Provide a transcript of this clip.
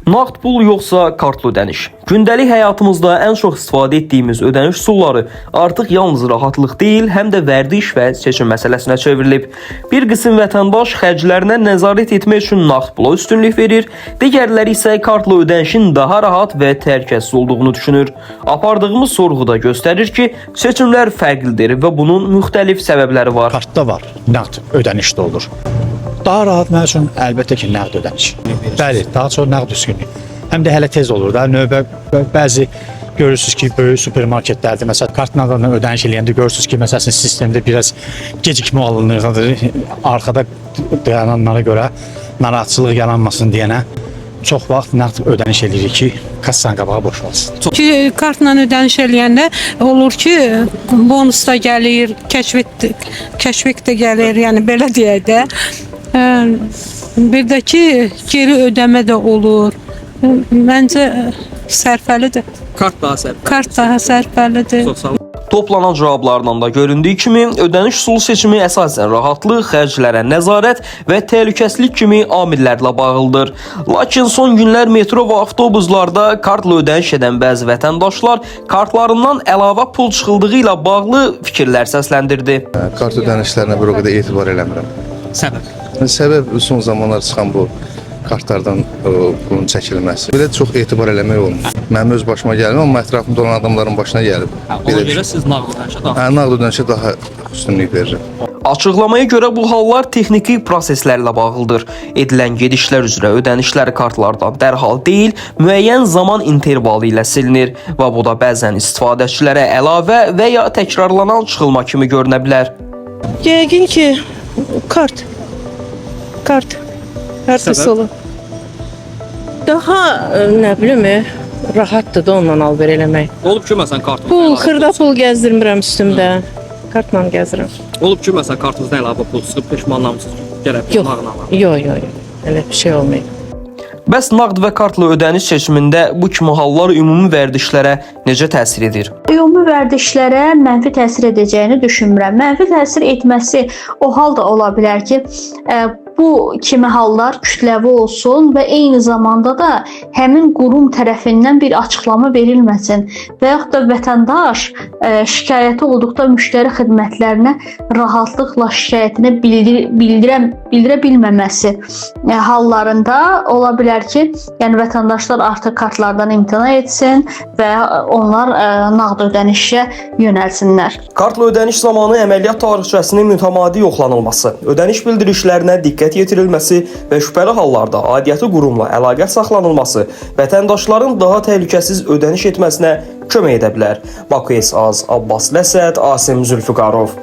Nağd pul yoxsa kartlı ödəniş? Gündəlik həyatımızda ən çox istifadə etdiyimiz ödəniş üsulları artıq yalnız rahatlıq deyil, həm də vərdiş və seçim məsələsinə çevrilib. Bir qism vətəndaş xərclərinə nəzarət etmək üçün nağd pula üstünlük verir, digərləri isə kartlı ödənişin daha rahat və təhlükəsiz olduğunu düşünür. Apardığımız sorğu da göstərir ki, seçimlər fərqlidir və bunun müxtəlif səbəbləri var. Kartda var, nağd ödəniş də olur. Daha rahat mənim üçün əlbəttə ki, nağd ödəniş. Bəli, daha çox nağd üstünlük. Həm də hələ tez olur da. Növbə bəzi görürsüz ki, böyük supermarketlərdə məsələn kartla ödəniş eləyəndə görürsüz ki, məsələn sistemdə biraz gecikmə alınır. Arkada dayananlara görə narahatçılıq yaranmasın deyənə çox vaxt nağd ödəniş eləyirik ki, kassanın qabağı boş olsun. Ki kartla ödəniş eləyəndə olur ki, bonus da gəlir, kəşfik də gəlir, yəni belə deyək də. Bir də ki, geri ödəmə də olur. Məncə sərfəlidir. Kart daha sərfəlidir. Kart daha sərfəlidir. Toplanan cavablardan da göründüyü kimi, ödəniş üsulu seçimi əsasən rahatlıq, xərclərə nəzarət və təhlükəsizlik kimi amillərlə bağlıdır. Lakin son günlər metro və avtobuslarda kartla ödəniş edən bəzi vətəndaşlar kartlarından əlavə pul çıxıldığı ilə bağlı fikirlər səsləndirdi. Kart ödənişlərinə bir o qədər etibar eləmirəm. Səbəb? Səbəb son zamanlar çıxan bu kartlardan pulun çəkilməsi. Belə çox etibar eləmək olmur. Mənim öz başıma gəlmir, amma ətrafımda olan adamların başına gəlib. Ona görə siz nağd ödənişə daha nağd ödənişə daha üstünlük verirəm. Açıqlamaya görə bu hallar texniki proseslərlə bağlıdır. Edilən gedişlər üzrə ödənişlər kartlardan dərhal deyil, müəyyən zaman intervalı ilə silinir və bu da bəzən istifadəçilərə əlavə və ya təkrarlanan çıxılma kimi görünə bilər. Yəqin ki, kart üsulu. Daha nə bilim, rahatdır da ondan al-ver eləmək. Olub ki, məsələn, Xırda pul gəzdirmirəm üstümdə. Kartla gəzirəm. Olub ki, məsələn, kartınızda əlavə pul çıxıb peşmanlamısınız. Gərək pulmağını alaq. Yox. Elə bir şey olmayıb. Bəs nağd və kartlı ödəniş seçimində bu kimi hallar ümumi vərdişlərə necə təsir edir? Ümumi vərdişlərə mənfi təsir edəcəyini düşünmürəm. Mənfi təsir etməsi o halda ola bilər ki, bu kimi hallar kütləvi olsun və eyni zamanda da həmin qurum tərəfindən bir açıqlama verilməsin və yaxud da vətəndaş şikayəti olduqda müştəri xidmətlərinə rahatlıqla şikayətini bildirə bilməməsi hallarında ola bilər ki, yəni vətəndaşlar artıq kartlardan imtina etsin və onlar nağd ödənişə yönəlsinlər. Kartlı ödəniş zamanı əməliyyat tarixçəsinin mütəmadi yoxlanılması, ödəniş bildirişlərinə diqqət yetirilməsi və şübhəli hallarda aidiyyəti qurumla əlaqə saxlanılması vətəndaşların daha təhlükəsiz ödəniş etməsinə kömək edə bilər. Baku S.Az, Abbas Ləsəd, Asim Zülfüqarov.